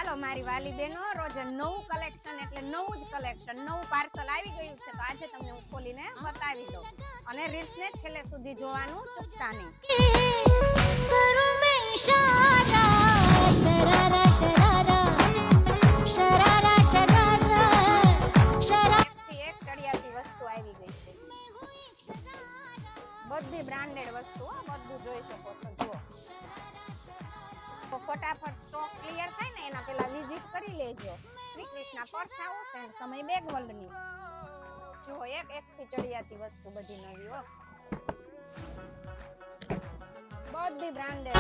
હાલો મારી વાલી બહેનો, રોજ નવું કલેક્શન એટલે નવું જ કલેક્શન, નવું પાર્સલ આવી ગયું છે, તો આજે તમને હું ખોલીને બતાવી દઉં અને રીલ્સને છેલ્લે સુધી જોવાનું ચૂકતા નહીં. એક ચડિયાતી વસ્તુ આવી ગઈ છે, બધી બ્રાન્ડેડ વસ્તુ, બધું જોઈ શકો છો. જુઓ, તો ફટાફટ સ્ટોક ક્લિયર થાય ને એના પહેલા વિઝિટ કરી લેજો Shri Krishna purse house and સમય બેગ વર્લ્ડની. જુઓ, એક થી ચડિયાતી વસ્તુ બધી નવી હો, બધી બ્રાન્ડેડ.